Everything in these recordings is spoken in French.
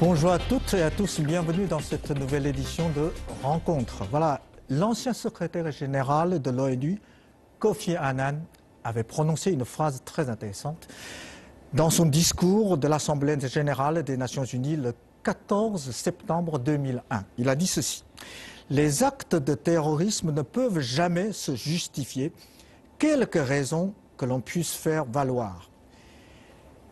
Bonjour à toutes et à tous, bienvenue dans cette nouvelle édition de Rencontre. Voilà, l'ancien secrétaire général de l'ONU, Kofi Annan, avait prononcé une phrase très intéressante dans son discours de l'Assemblée générale des Nations Unies le 14 septembre 2001. Il a dit ceci: « Les actes de terrorisme ne peuvent jamais se justifier, quelque raison que l'on puisse faire valoir. »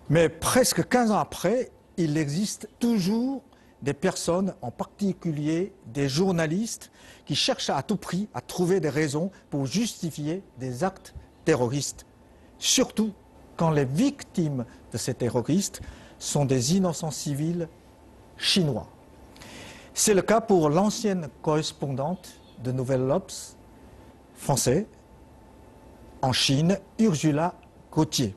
Mais presque 15 ans après, il existe toujours des personnes, en particulier des journalistes, qui cherchent à tout prix à trouver des raisons pour justifier des actes terroristes, surtout quand les victimes de ces terroristes sont des innocents civils chinois. C'est le cas pour l'ancienne correspondante de Nouvelles Obs français en Chine, Ursula Gauthier.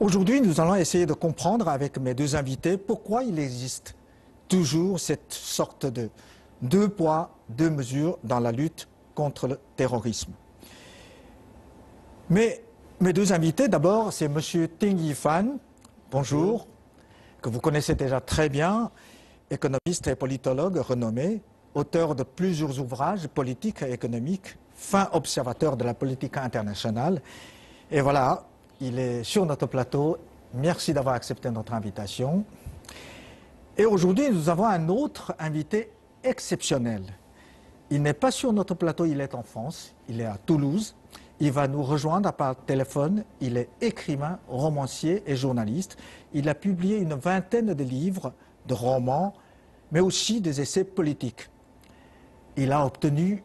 Aujourd'hui, nous allons essayer de comprendre avec mes deux invités pourquoi il existe toujours cette sorte de deux poids, deux mesures dans la lutte contre le terrorisme. Mais mes deux invités, d'abord, c'est M. Ting Yifan, bonjour, que vous connaissez déjà très bien, économiste et politologue renommé, auteur de plusieurs ouvrages politiques et économiques, fin observateur de la politique internationale. Et voilà, il est sur notre plateau. Merci d'avoir accepté notre invitation. Et aujourd'hui, nous avons un autre invité exceptionnel. Il n'est pas sur notre plateau, il est en France, il est à Toulouse. Il va nous rejoindre par téléphone. Il est écrivain, romancier et journaliste. Il a publié une vingtaine de livres, de romans, mais aussi des essais politiques. Il a obtenu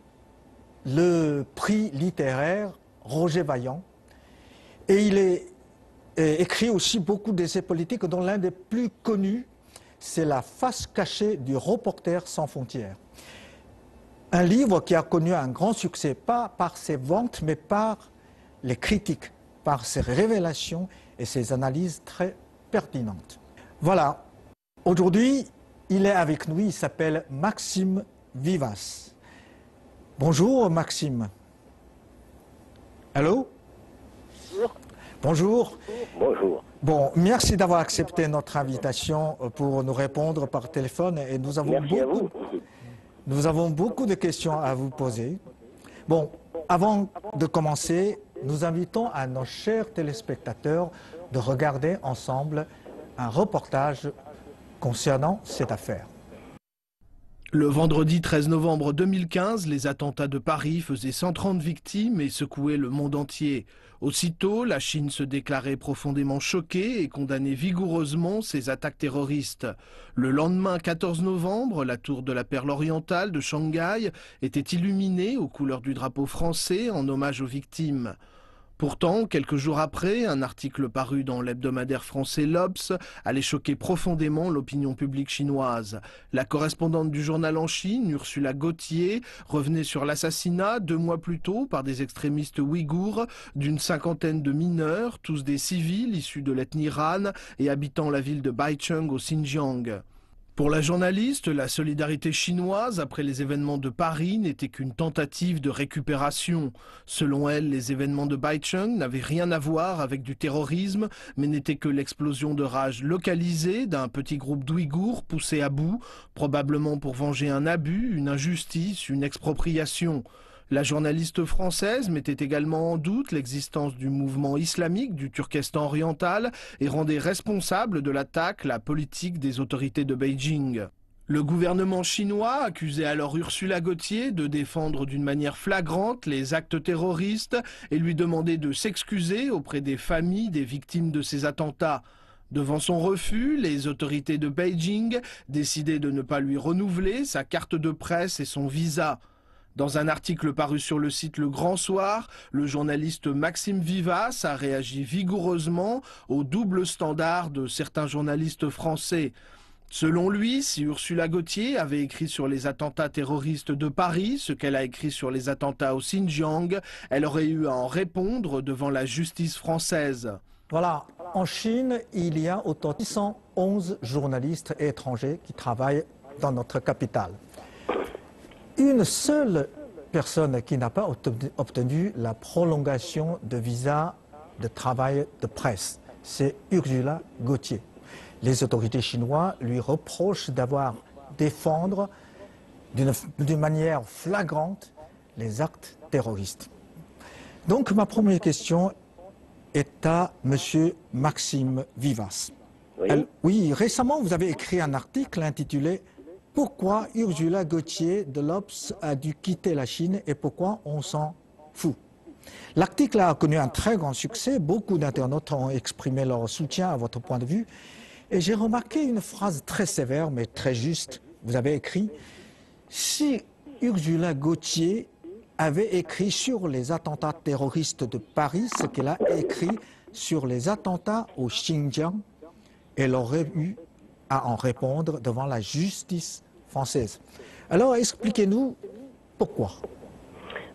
le prix littéraire Roger Vaillant. Et il a écrit aussi beaucoup d'essais politiques, dont l'un des plus connus, c'est La face cachée du reporter sans frontières. Un livre qui a connu un grand succès, pas par ses ventes, mais par les critiques, par ses révélations et ses analyses très pertinentes. Voilà, aujourd'hui, il est avec nous, il s'appelle Maxime Vivas. Bonjour Maxime. Allô? Bonjour. Bonjour. Bon, merci d'avoir accepté notre invitation pour nous répondre par téléphone. Et nous avons beaucoup de questions à vous poser. Bon, avant de commencer, nous invitons à nos chers téléspectateurs de regarder ensemble un reportage concernant cette affaire. Le vendredi 13 novembre 2015, les attentats de Paris faisaient 130 victimes et secouaient le monde entier. Aussitôt, la Chine se déclarait profondément choquée et condamnait vigoureusement ces attaques terroristes. Le lendemain 14 novembre, la tour de la Perle orientale de Shanghai était illuminée aux couleurs du drapeau français en hommage aux victimes. Pourtant, quelques jours après, un article paru dans l'hebdomadaire français l'Obs allait choquer profondément l'opinion publique chinoise. La correspondante du journal en Chine, Ursula Gauthier, revenait sur l'assassinat 2 mois plus tôt par des extrémistes ouïghours d'une cinquantaine de mineurs, tous des civils issus de l'ethnie Han et habitant la ville de Baicheng au Xinjiang. Pour la journaliste, la solidarité chinoise après les événements de Paris n'était qu'une tentative de récupération. Selon elle, les événements de Baicheng n'avaient rien à voir avec du terrorisme, mais n'étaient que l'explosion de rage localisée d'un petit groupe d'Ouïghours poussés à bout, probablement pour venger un abus, une injustice, une expropriation. La journaliste française mettait également en doute l'existence du mouvement islamique du Turkestan oriental et rendait responsable de l'attaque la politique des autorités de Beijing. Le gouvernement chinois accusait alors Ursula Gauthier de défendre d'une manière flagrante les actes terroristes et lui demandait de s'excuser auprès des familles des victimes de ces attentats. Devant son refus, les autorités de Beijing décidaient de ne pas lui renouveler sa carte de presse et son visa. Dans un article paru sur le site Le Grand Soir, le journaliste Maxime Vivas a réagi vigoureusement au double standard de certains journalistes français. Selon lui, si Ursula Gauthier avait écrit sur les attentats terroristes de Paris ce qu'elle a écrit sur les attentats au Xinjiang, elle aurait eu à en répondre devant la justice française. Voilà, en Chine, il y a autant de 611 journalistes étrangers qui travaillent dans notre capitale. Une seule personne qui n'a pas obtenu la prolongation de visa de travail de presse, c'est Ursula Gauthier. les autorités chinoises lui reprochent d'avoir défendre d'une manière flagrante les actes terroristes. Donc ma première question est à M. Maxime Vivas. Oui. Oui, récemment vous avez écrit un article intitulé « Pourquoi Ursula Gauthier de l'Obs a dû quitter la Chine et pourquoi on s'en fout ». L'article a connu un très grand succès, beaucoup d'internautes ont exprimé leur soutien à votre point de vue et j'ai remarqué une phrase très sévère mais très juste. Vous avez écrit « Si Ursula Gauthier avait écrit sur les attentats terroristes de Paris ce qu'elle a écrit sur les attentats au Xinjiang, elle aurait eu à en répondre devant la justice française. » Alors expliquez-nous pourquoi.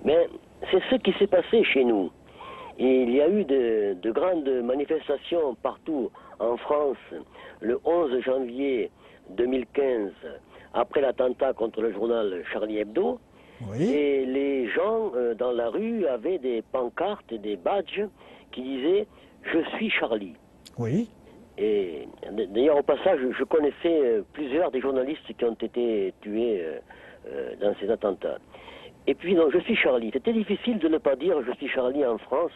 Mais c'est ce qui s'est passé chez nous. Il y a eu de grandes manifestations partout en France le 11 janvier 2015, après l'attentat contre le journal Charlie Hebdo. Oui. Et les gens dans la rue avaient des pancartes, des badges qui disaient « Je suis Charlie ». Oui. Et d'ailleurs, au passage, je connaissais plusieurs des journalistes qui ont été tués dans ces attentats. Et puis, donc, je suis Charlie. C'était difficile de ne pas dire je suis Charlie en France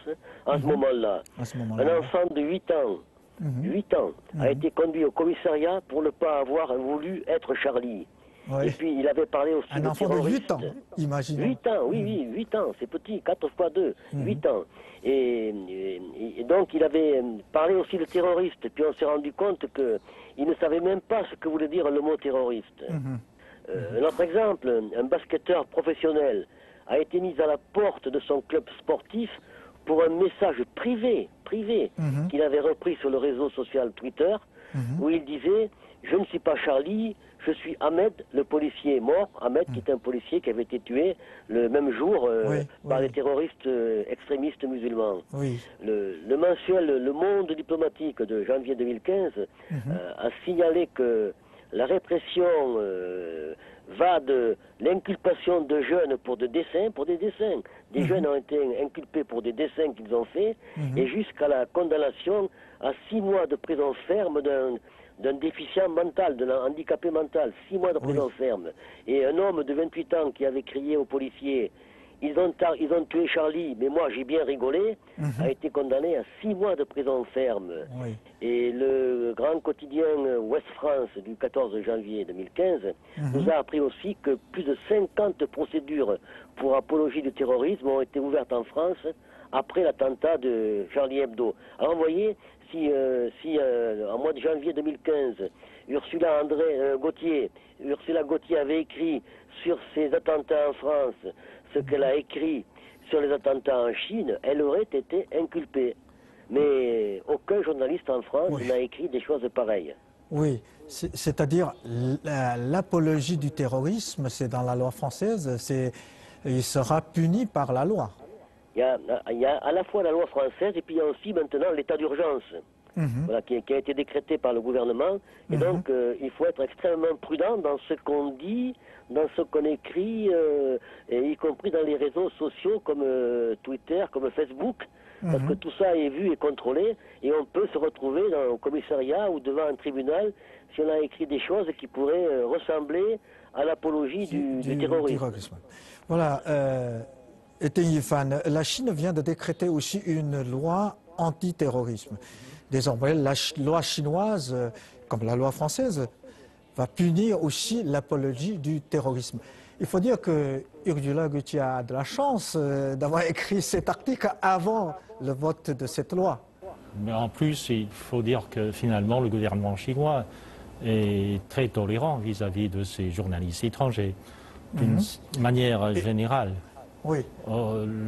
à ce moment-là. Un enfant de 8 ans, 8 ans, a été conduit au commissariat pour ne pas avoir voulu être Charlie. Oui. Et puis, il avait parlé aussi Un de enfant de terroristes. 8 ans, imaginez. 8 ans, oui, 8 ans, c'est petit, 4 fois 2, 8 ans. Et donc, il avait parlé aussi de terroristes. Puis on s'est rendu compte qu'il ne savait même pas ce que voulait dire le mot terroriste. Un autre exemple, un basketteur professionnel a été mis à la porte de son club sportif pour un message privé qu'il avait repris sur le réseau social Twitter, où il disait « Je ne suis pas Charlie, je suis Ahmed, le policier mort. » Ahmed qui est un policier qui avait été tué le même jour par les terroristes extrémistes musulmans. Oui. Le mensuel Le Monde diplomatique de janvier 2015 a signalé que la répression va de l'inculpation de jeunes pour des dessins. Des jeunes ont été inculpés pour des dessins qu'ils ont faits, et jusqu'à la condamnation à 6 mois de prison ferme d'un déficient mental, d'un handicapé mental, 6 mois de prison ferme. Et un homme de 28 ans qui avait crié aux policiers « Ils ont tué Charlie, mais moi j'ai bien rigolé », a été condamné à 6 mois de prison ferme. Oui. Et le grand quotidien Ouest France du 14 janvier 2015 nous a appris aussi que plus de 50 procédures pour apologie du terrorisme ont été ouvertes en France après l'attentat de Charlie Hebdo. Alors vous voyez, si en mois de janvier 2015, Ursula Gauthier avait écrit sur ces attentats en France ce qu'elle a écrit sur les attentats en Chine, elle aurait été inculpée. Mais aucun journaliste en France n'a écrit des choses pareilles. Oui, c'est-à-dire l'apologie du terrorisme, c'est dans la loi française, il sera puni par la loi. Il y a à la fois la loi française et puis il y a aussi maintenant l'état d'urgence. Voilà, qui a été décrété par le gouvernement. Et donc, il faut être extrêmement prudent dans ce qu'on dit, dans ce qu'on écrit, et y compris dans les réseaux sociaux comme Twitter, comme Facebook, parce que tout ça est vu et contrôlé, et on peut se retrouver dans un commissariat ou devant un tribunal si on a écrit des choses qui pourraient ressembler à l'apologie du terrorisme. Voilà. Teng Yifan, la Chine vient de décréter aussi une loi antiterrorisme. Désormais, la loi chinoise, comme la loi française, va punir aussi l'apologie du terrorisme. Il faut dire que Ursula Gauthier a de la chance d'avoir écrit cet article avant le vote de cette loi. Mais en plus, il faut dire que finalement, le gouvernement chinois est très tolérant vis-à-vis de ces journalistes étrangers, d'une manière générale. Oui.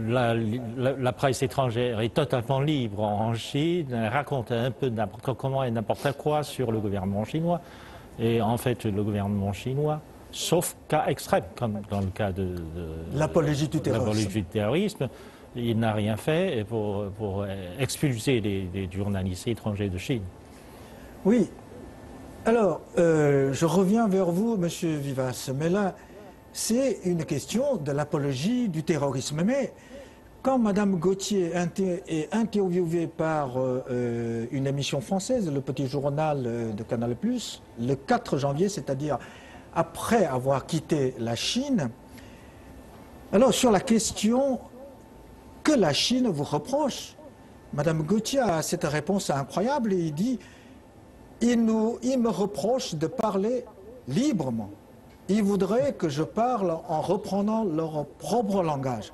La presse étrangère est totalement libre en Chine, elle raconte un peu n'importe comment et n'importe quoi sur le gouvernement chinois. Et en fait, le gouvernement chinois, sauf cas extrême, comme dans le cas de l'apologie du terrorisme, il n'a rien fait pour expulser les journalistes étrangers de Chine. Oui. Alors, je reviens vers vous, Monsieur Vivas, mais là, c'est une question de l'apologie du terrorisme. Mais quand Mme Gauthier est interviewée par une émission française, le Petit Journal de Canal+, le 4 janvier, c'est-à-dire après avoir quitté la Chine, alors sur la question que la Chine vous reproche, Mme Gauthier a cette réponse incroyable et il dit « Il me reproche de parler librement. Ils voudraient que je parle en reprenant leur propre langage. »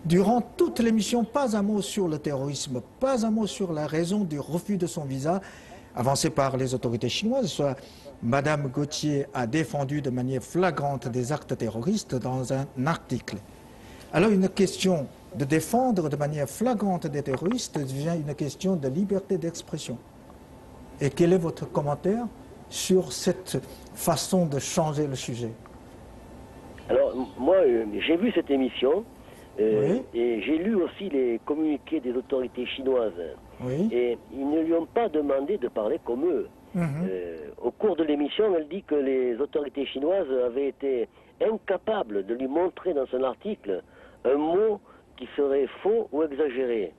Durant toute l'émission, pas un mot sur le terrorisme, pas un mot sur la raison du refus de son visa avancé par les autorités chinoises. Soit Mme Gauthier a défendu de manière flagrante des actes terroristes dans un article. Alors une question de défendre de manière flagrante des terroristes devient une question de liberté d'expression. Et quel est votre commentaire sur cette façon de changer le sujet? Alors, moi, j'ai vu cette émission Oui. et j'ai lu aussi les communiqués des autorités chinoises. Oui. Et ils ne lui ont pas demandé de parler comme eux. Au cours de l'émission, elle dit que les autorités chinoises avaient été incapables de lui montrer dans son article un mot qui serait faux ou exagéré.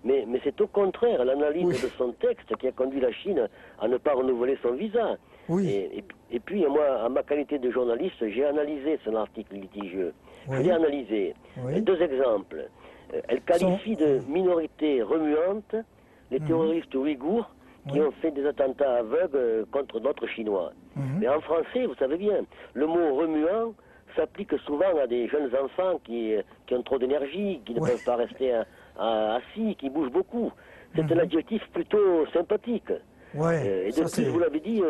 Mais c'est au contraire l'analyse Oui. de son texte qui a conduit la Chine à ne pas renouveler son visa. Oui. Et puis, moi, en ma qualité de journaliste, j'ai analysé son article litigieux. Oui. Je l'ai analysé. Oui. Deux exemples. Elle qualifie de minorité remuante les terroristes ouïghours qui Oui. ont fait des attentats aveugles contre d'autres Chinois. Mais en français, vous savez bien, le mot remuant s'applique souvent à des jeunes enfants qui ont trop d'énergie, qui ne peuvent pas rester assis, qui bougent beaucoup. C'est un adjectif plutôt sympathique. Ouais, Et ça, de plus, c'est- vous l'avez dit,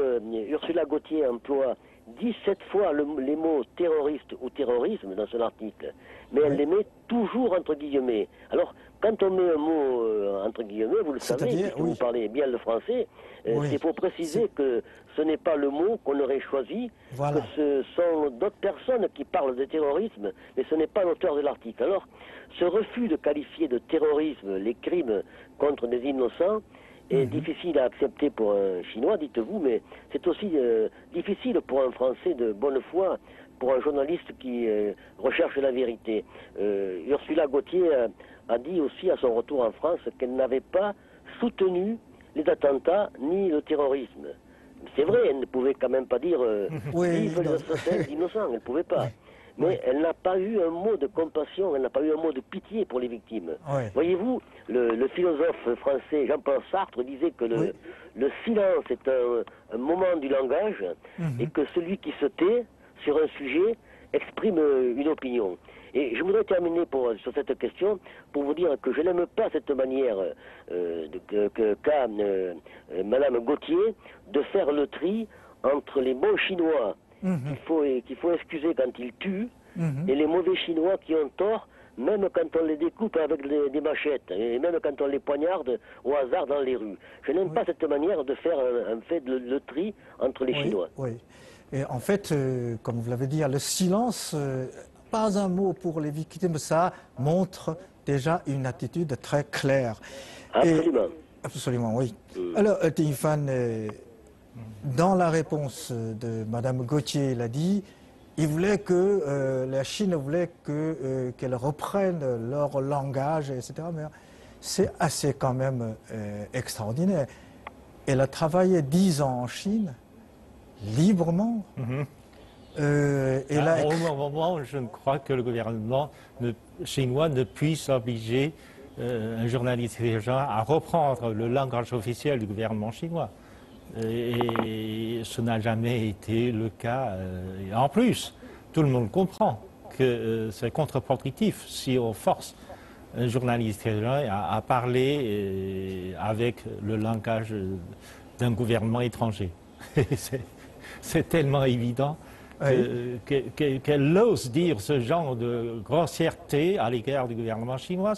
Ursula Gauthier emploie 17 fois les mots terroriste ou terrorisme dans son article, mais elle les met toujours entre guillemets. Alors, quand on met un mot entre guillemets, vous le savez, C'est-à-dire, puisque oui. vous parlez bien le français, Oui. c'est pour préciser que ce n'est pas le mot qu'on aurait choisi, Voilà. que ce sont d'autres personnes qui parlent de terrorisme, mais ce n'est pas l'auteur de l'article. Alors, ce refus de qualifier de terrorisme les crimes contre des innocents est difficile à accepter pour un Chinois, dites-vous, mais c'est aussi difficile pour un Français de bonne foi, pour un journaliste qui recherche la vérité. Ursula Gauthier a dit aussi à son retour en France qu'elle n'avait pas soutenu les attentats ni le terrorisme. C'est vrai, elle ne pouvait quand même pas dire Oui, vive les non. assassins innocents, elle ne pouvait pas. Mais elle n'a pas eu un mot de compassion, elle n'a pas eu un mot de pitié pour les victimes. Oui. Voyez-vous, le philosophe français Jean-Paul Sartre disait que Oui. le silence est un moment du langage et que celui qui se tait sur un sujet exprime une opinion. Et je voudrais terminer sur cette question pour vous dire que je n'aime pas cette manière qu'a Madame Gauthier de faire le tri entre les bons Chinois qu'il faut excuser quand ils tuent et les mauvais Chinois qui ont tort même quand on les découpe avec des machettes et même quand on les poignarde au hasard dans les rues. Je n'aime pas cette manière de faire un fait le tri entre les Chinois. Oui. Et en fait, comme vous l'avez dit, le silence, pas un mot pour les victimes, ça montre déjà une attitude très claire. Absolument. Absolument, oui. Alors, Ting Fan, dans la réponse de Mme Gauthier, il a dit, il voulait que la Chine voulait qu'elle reprenne leur langage, etc. Mais c'est assez quand même extraordinaire. Elle a travaillé 10 ans en Chine, librement. Et là, Au moment, je ne crois que le gouvernement chinois ne puisse obliger un journaliste étranger à reprendre le langage officiel du gouvernement chinois. Et ce n'a jamais été le cas. Et en plus, tout le monde comprend que c'est contre-productif si on force un journaliste étranger à parler avec le langage d'un gouvernement étranger. C'est tellement évident qu'elle ose dire ce genre de grossièreté à l'égard du gouvernement chinois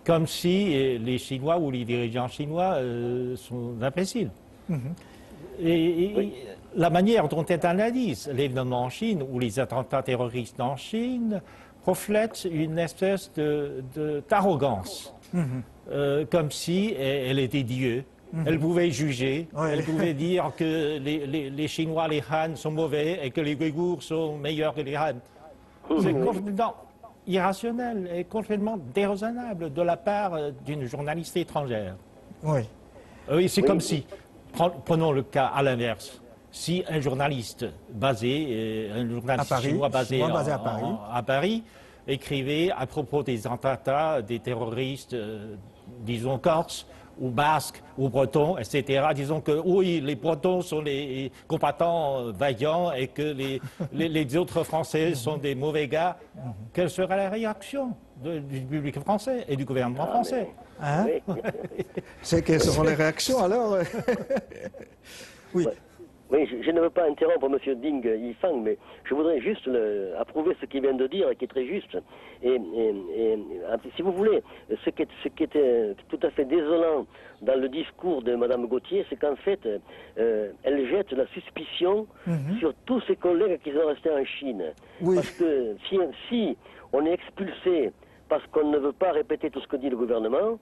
comme si les Chinois ou les dirigeants chinois sont imbéciles. Et la manière dont elle analyse l'événement en Chine ou les attentats terroristes en Chine reflète une espèce d'arrogance, comme si elle était Dieu. Elle pouvait juger, elle pouvait dire que les Chinois, les Han sont mauvais et que les Ouïghours sont meilleurs que les Han. C'est complètement irrationnel et complètement déraisonnable de la part d'une journaliste étrangère. Oui. Oui, c'est Oui. comme si, prenons le cas à l'inverse, si un journaliste chinois basé à Paris, écrivait à propos des attentats des terroristes, disons corses, ou basques, ou bretons, etc., disons que oui, les bretons sont les combattants vaillants et que les autres Français sont des mauvais gars, quelle serait la réaction du public français et du gouvernement français? Hein? Oui. C'est quelles seront les réactions alors? Oui. Oui, je ne veux pas interrompre M. Ding Yifang, mais je voudrais juste approuver ce qu'il vient de dire et qui est très juste. Et si vous voulez, ce qui était tout à fait désolant dans le discours de Mme Gauthier, c'est qu'en fait, elle jette la suspicion sur tous ses collègues qui sont restés en Chine. Oui. Parce que si on est expulsé parce qu'on ne veut pas répéter tout ce que dit le gouvernement,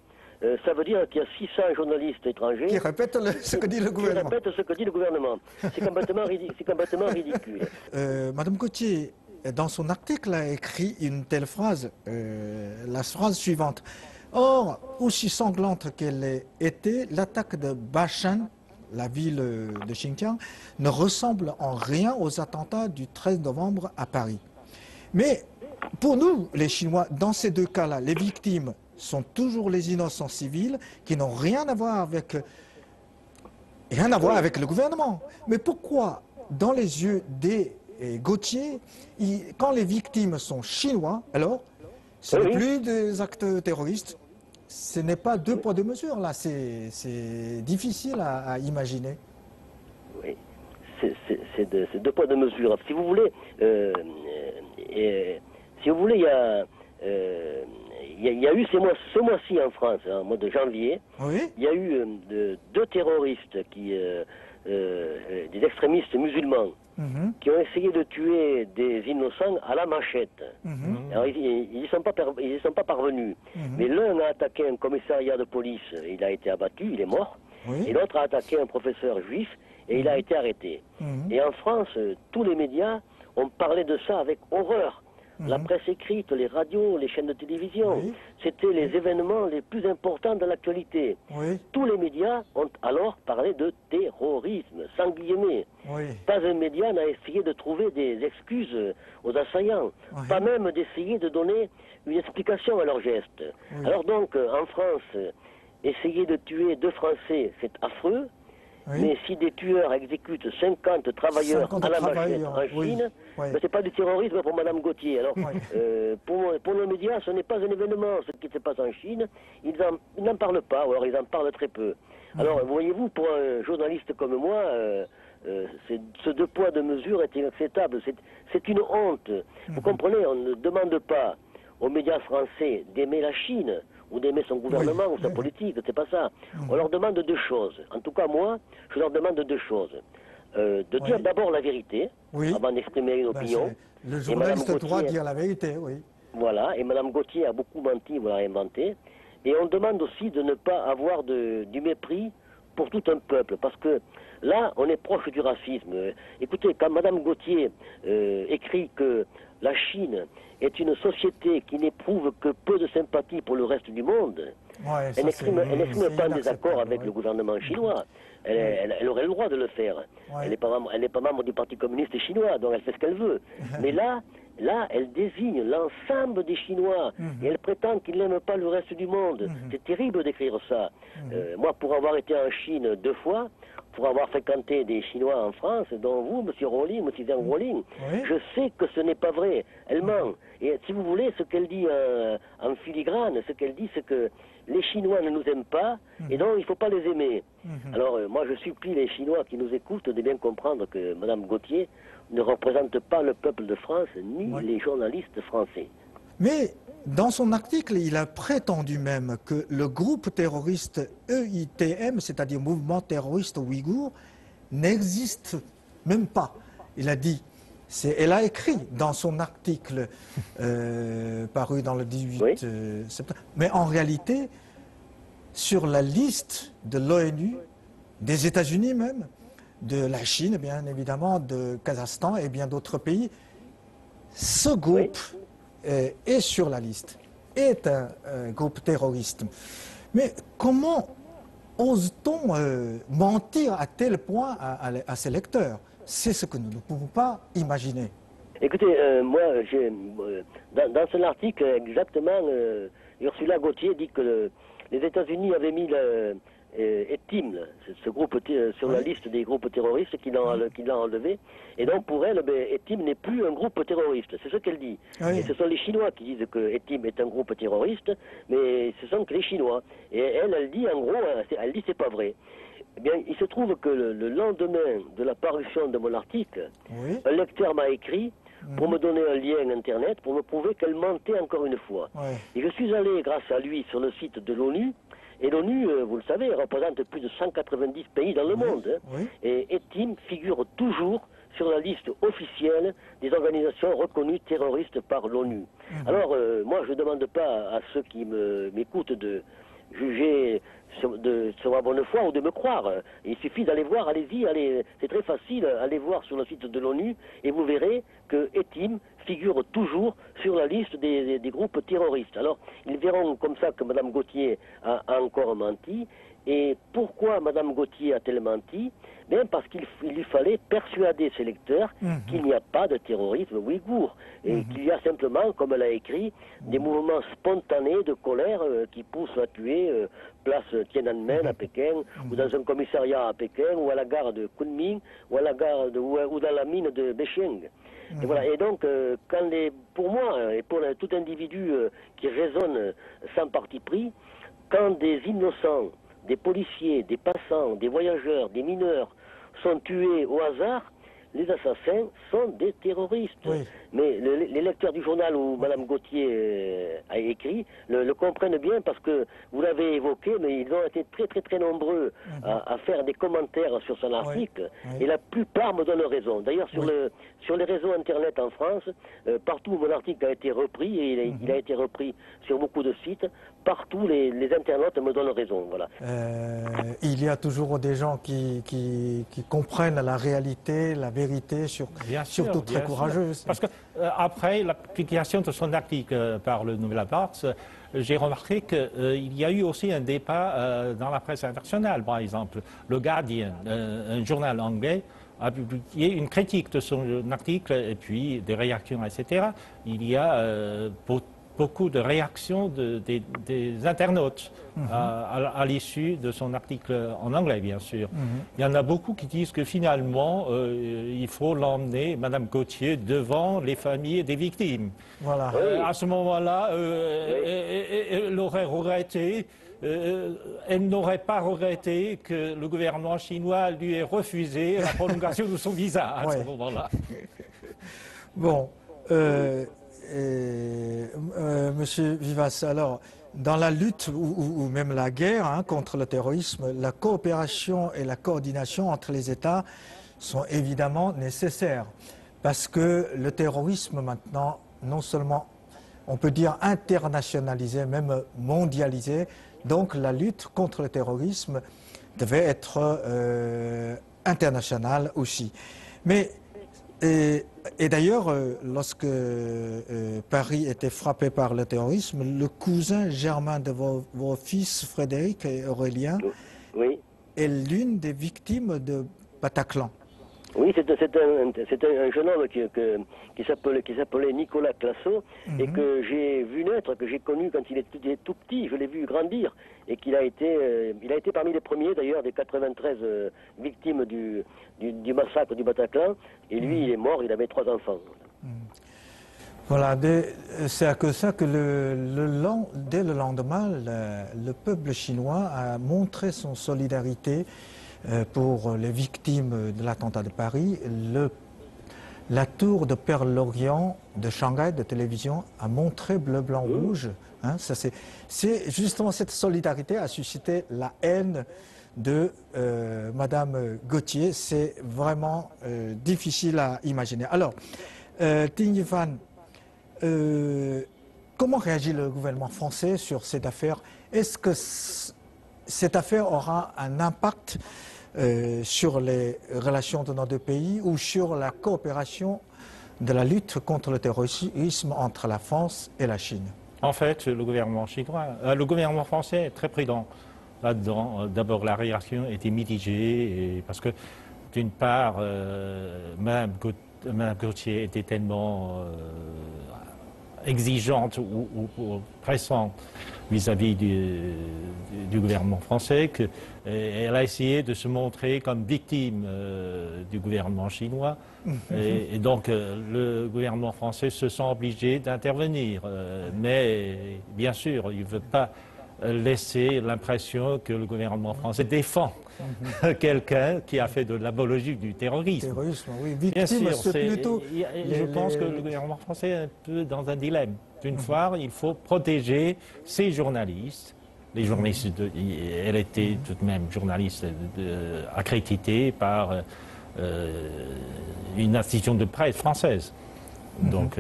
ça veut dire qu'il y a 600 journalistes étrangers Qui répètent ce que dit le gouvernement. Qui répètent ce que dit le gouvernement. C'est complètement ridicule. Madame Gauthier, dans son article, a écrit une telle phrase, la phrase suivante. Or, aussi sanglante qu'elle ait été, l'attaque de Bashan, la ville de Xinjiang, ne ressemble en rien aux attentats du 13 novembre à Paris. Mais pour nous, les Chinois, dans ces deux cas-là, les victimes sont toujours les innocents civils qui n'ont rien à voir avec le gouvernement. Mais pourquoi, dans les yeux des Gauthier, quand les victimes sont chinois, alors ce n'est plus des actes terroristes? Ce n'est pas deux poids deux mesures, là, c'est difficile à imaginer. Oui, c'est deux poids deux mesures. Si vous voulez, il y a eu ce mois-ci en France, hein, au mois de janvier, il y a eu deux terroristes, des extrémistes musulmans, qui ont essayé de tuer des innocents à la machette. Alors, ils n'y sont pas parvenus. Mais l'un a attaqué un commissariat de police, il a été abattu, il est mort. Et l'autre a attaqué un professeur juif et il a été arrêté. Et en France, tous les médias ont parlé de ça avec horreur. La presse écrite, les radios, les chaînes de télévision, c'était les événements les plus importants de l'actualité. Tous les médias ont alors parlé de terrorisme, sans guillemets. Pas un média n'a essayé de trouver des excuses aux assaillants, pas même d'essayer de donner une explication à leurs gestes. Alors donc, en France, essayer de tuer 2 Français, c'est affreux. Mais si des tueurs exécutent 50 travailleurs à la machette en Chine, ce n'est pas du terrorisme pour Mme Gauthier. Alors, pour nos médias, ce n'est pas un événement, ce qui se passe en Chine. Ils n'en parlent pas, ou alors ils en parlent très peu. Alors, voyez-vous, pour un journaliste comme moi, ce deux poids, deux mesures est inacceptable. C'est une honte. Vous comprenez, on ne demande pas aux médias français d'aimer la Chine, ou d'aimer son gouvernement ou sa politique, c'est pas ça. On leur demande 2 choses. En tout cas, moi, je leur demande 2 choses. De dire d'abord la vérité, avant d'exprimer une opinion. Le journaliste a le droit de dire la vérité, Voilà, et Mme Gauthier a beaucoup menti, vous l'avez inventé. Et on demande aussi de ne pas avoir du mépris pour tout un peuple, parce que là, on est proche du racisme. Écoutez, quand Mme Gauthier écrit que la Chine est une société qui n'éprouve que peu de sympathie pour le reste du monde, elle n'exprime pas un désaccord avec le gouvernement chinois. Elle aurait le droit de le faire. Elle n'est pas membre du Parti communiste chinois, donc elle fait ce qu'elle veut. Mais là, elle désigne l'ensemble des Chinois et elle prétend qu'ils n'aiment pas le reste du monde. C'est terrible d'écrire ça. Moi, pour avoir été en Chine 2 fois, pour avoir fréquenté des Chinois en France, dont vous, M. Rowling, M. Zhang Rowling, je sais que ce n'est pas vrai. Elle ment. Et si vous voulez, ce qu'elle dit en filigrane, ce qu'elle dit, c'est que les Chinois ne nous aiment pas, et donc il ne faut pas les aimer. Alors, moi, je supplie les Chinois qui nous écoutent de bien comprendre que Mme Gauthier ne représente pas le peuple de France, ni les journalistes français. Mais dans son article, il a prétendu même que le groupe terroriste EITM, c'est-à-dire Mouvement terroriste ouïghour, n'existe même pas. Il a dit, elle a écrit dans son article paru dans le 18 septembre, mais en réalité, sur la liste de l'ONU, des États-Unis même, de la Chine, bien évidemment, de Kazakhstan et bien d'autres pays, ce groupe est sur la liste, est un groupe terroriste. Mais comment ose-t-on mentir à tel point à ses lecteurs? C'est ce que nous ne pouvons pas imaginer. Écoutez, moi, dans son article, exactement, Ursula Gauthier dit que les États-Unis avaient mis ETIM, ce groupe sur la liste des groupes terroristes qu'il a enlevé. Et donc pour elle, ETIM n'est plus un groupe terroriste. C'est ce qu'elle dit. Oui. Et ce sont les Chinois qui disent que ETIM est un groupe terroriste, mais ce sont que les Chinois. Et elle dit en gros, elle dit c'est pas vrai. Eh bien, il se trouve que le lendemain de la parution de mon article, un lecteur m'a écrit pour me donner un lien internet, pour me prouver qu'elle mentait encore une fois. Et je suis allé, grâce à lui, sur le site de l'ONU. Et l'ONU, vous le savez, représente plus de 190 pays dans le monde. Hein. Et ETIM figure toujours sur la liste officielle des organisations reconnues terroristes par l'ONU. Alors, moi, je ne demande pas à ceux qui m'écoutent de juger sur ma bonne foi ou de me croire. Il suffit d'aller voir, allez-y, c'est très facile, allez voir sur le site de l'ONU et vous verrez que ETIM figure toujours sur la liste des groupes terroristes. Alors, ils verront comme ça que Mme Gauthier a encore menti. Et pourquoi Mme Gauthier a-t-elle menti? Bien parce qu'il lui fallait persuader ses lecteurs qu'il n'y a pas de terrorisme ouïghour et qu'il y a simplement, comme elle a écrit, des mouvements spontanés de colère qui poussent à tuer place Tiananmen à Pékin ou dans un commissariat à Pékin ou à la gare de Kunming ou à la gare ou dans la mine de Becheng. Et voilà. Et donc, pour moi et pour tout individu qui raisonne sans parti pris, quand des innocents, des policiers, des passants, des voyageurs, des mineurs sont tués au hasard, les assassins sont des terroristes. Mais les lecteurs du journal où Mme Gauthier a écrit le comprennent bien parce que vous l'avez évoqué, mais ils ont été très très très nombreux à faire des commentaires sur son article et la plupart me donnent raison. D'ailleurs sur les réseaux internet en France, partout où mon article a été repris, et il a été repris sur beaucoup de sites, partout les internautes me donnent raison. Voilà. Il y a toujours des gens qui comprennent la réalité, la vérité, surtout très courageuse. Parce que après la publication de son article par le Nouvel Apart, j'ai remarqué qu'il y a eu aussi un débat dans la presse internationale. Par exemple, le Guardian, un journal anglais, a publié une critique de son article et puis des réactions, etc. Il y a beaucoup de réactions des internautes à l'issue de son article en anglais, bien sûr. Il y en a beaucoup qui disent que finalement, il faut l'emmener, Mme Gauthier, devant les familles des victimes. Voilà. À ce moment-là, elle aurait regretté, elle n'aurait pas regretté que le gouvernement chinois lui ait refusé la prolongation de son visa à ce moment-là. Bon. Monsieur Vivas, alors, dans la lutte ou même la guerre contre le terrorisme, la coopération et la coordination entre les États sont évidemment nécessaires. Parce que le terrorisme maintenant, non seulement, on peut dire internationalisé, même mondialisé, donc la lutte contre le terrorisme devait être internationale aussi. Mais et d'ailleurs, lorsque Paris était frappé par le terrorisme, le cousin germain de vos fils, Frédéric et Aurélien, est l'une des victimes de Bataclan. Oui, c'est un jeune homme qui s'appelait Nicolas Classo et que j'ai vu naître, que j'ai connu quand il était tout petit. Je l'ai vu grandir et qu'il a été parmi les premiers d'ailleurs des 93 victimes du massacre du Bataclan. Et lui, il est mort, il avait 3 enfants. Voilà, c'est à cause de ça que dès le lendemain, le peuple chinois a montré son solidarité pour les victimes de l'attentat de Paris. La tour de Perle-Lorient de Shanghai de télévision a montré bleu, blanc, rouge. C'est justement cette solidarité a suscité la haine de Madame Gauthier. C'est vraiment difficile à imaginer. Alors, Ting Yifan, comment réagit le gouvernement français sur cette affaire? Est-ce que cette affaire aura un impact sur les relations de nos deux pays ou sur la coopération de la lutte contre le terrorisme entre la France et la Chine? En fait, le gouvernement français est très prudent là-dedans. D'abord, la réaction était mitigée parce que, d'une part, Mme Gauthier était tellement exigeante ou pressante vis-à-vis du gouvernement français qu'elle a essayé de se montrer comme victime du gouvernement chinois. Et donc le gouvernement français se sent obligé d'intervenir. Mais bien sûr, il ne veut pas laisser l'impression que le gouvernement français défend quelqu'un qui a fait de l'apologie du terrorisme. Terrorisme, oui, Bien victime, sûr, c'est plutôt... je pense que le gouvernement français est un peu dans un dilemme. D'une part, il faut protéger ses journalistes. Les journalistes, elle était tout de même journaliste accréditée par une institution de presse française. Donc,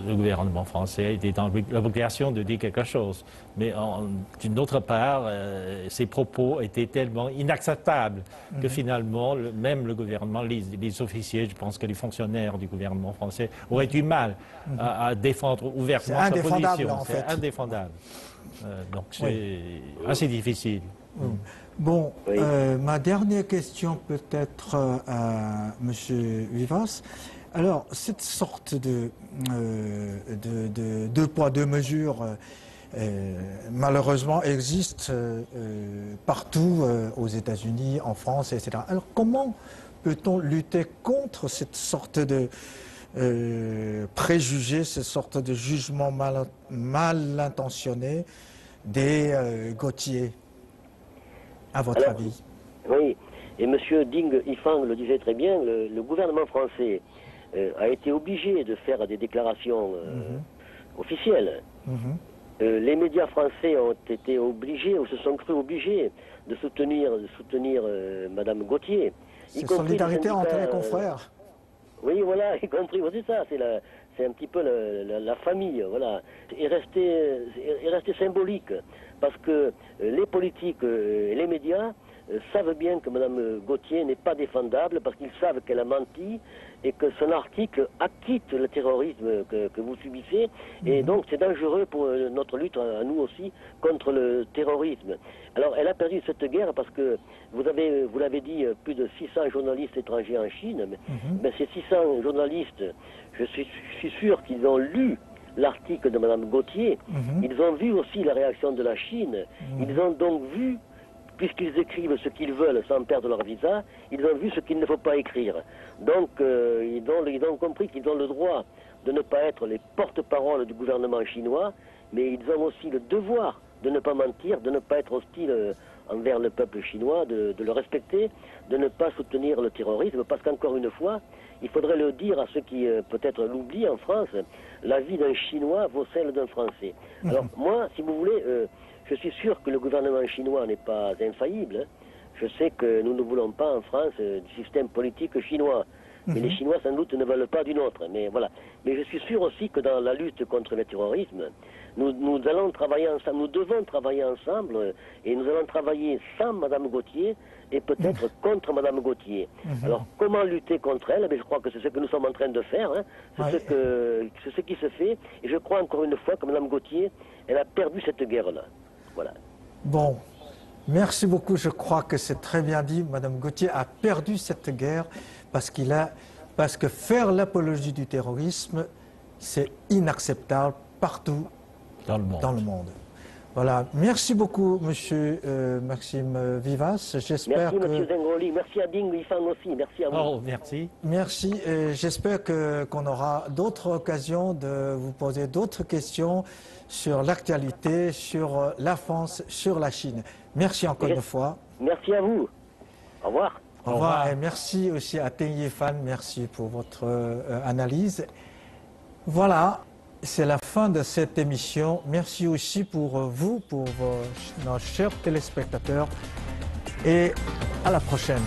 le gouvernement français était dans l'obligation de dire quelque chose. Mais d'une autre part, ses propos étaient tellement inacceptables que finalement, même le gouvernement, les officiers, je pense que les fonctionnaires du gouvernement français auraient du mal à défendre ouvertement sa position. En fait. C'est indéfendable. Donc c'est assez difficile. Bon, ma dernière question peut-être à M. Vivas. Alors, cette sorte de deux poids, deux mesures, malheureusement, existe partout aux États-Unis, en France, etc. Alors, comment peut-on lutter contre cette sorte de préjugés, cette sorte de jugement mal intentionné des Gauthier, à votre avis? Oui, et M. Ding Yifang le disait très bien, le gouvernement français a été obligé de faire des déclarations officielles. Les médias français ont été obligés, ou se sont crus obligés, de soutenir Mme Gauthier. C'est solidarité entre les confrères. Oui, voilà, y compris, c'est ça, c'est un petit peu la famille, voilà. Est resté symbolique, parce que les politiques et les médias savent bien que Mme Gauthier n'est pas défendable, parce qu'ils savent qu'elle a menti, et que son article acquitte le terrorisme que vous subissez, et donc c'est dangereux pour notre lutte, à nous aussi, contre le terrorisme. Alors elle a perdu cette guerre parce que, vous l'avez dit, plus de 600 journalistes étrangers en Chine, mais ces 600 journalistes, je suis sûr qu'ils ont lu l'article de Mme Gauthier, ils ont vu aussi la réaction de la Chine, ils ont donc vu, puisqu'ils écrivent ce qu'ils veulent sans perdre leur visa, ils ont vu ce qu'il ne faut pas écrire. Donc, ils ont compris qu'ils ont le droit de ne pas être les porte-parole du gouvernement chinois, mais ils ont aussi le devoir de ne pas mentir, de ne pas être hostile envers le peuple chinois, de le respecter, de ne pas soutenir le terrorisme, parce qu'encore une fois, il faudrait le dire à ceux qui peut-être l'oublient en France, la vie d'un Chinois vaut celle d'un Français. Alors moi, si vous voulez... je suis sûr que le gouvernement chinois n'est pas infaillible. Je sais que nous ne voulons pas en France du système politique chinois. Mais les Chinois, sans doute, ne veulent pas d'une autre. Mais voilà. Mais je suis sûr aussi que dans la lutte contre le terrorisme, nous allons travailler ensemble, nous devons travailler ensemble, et nous allons travailler sans Mme Gauthier et peut-être contre Mme Gauthier. Alors, comment lutter contre elle? Je crois que c'est ce que nous sommes en train de faire. Hein. C'est ce qui se fait. Et je crois encore une fois que Mme Gauthier, elle a perdu cette guerre-là. Voilà. Bon, merci beaucoup. Je crois que c'est très bien dit. Mme Gauthier a perdu cette guerre parce que faire l'apologie du terrorisme, c'est inacceptable partout dans le monde. Voilà. Merci beaucoup, Monsieur Maxime Vivas. Merci, Monsieur Zengoli. Merci à Ding Yifang aussi. Merci à vous. Oh, merci. Merci. J'espère qu'on aura d'autres occasions de vous poser d'autres questions sur l'actualité, sur la France, sur la Chine. Merci encore une fois. Merci à vous. Au revoir. Au revoir. Et merci aussi à Ding Yifang. Merci pour votre analyse. Voilà. C'est la fin de cette émission. Merci aussi pour vous, pour nos chers téléspectateurs. Et à la prochaine.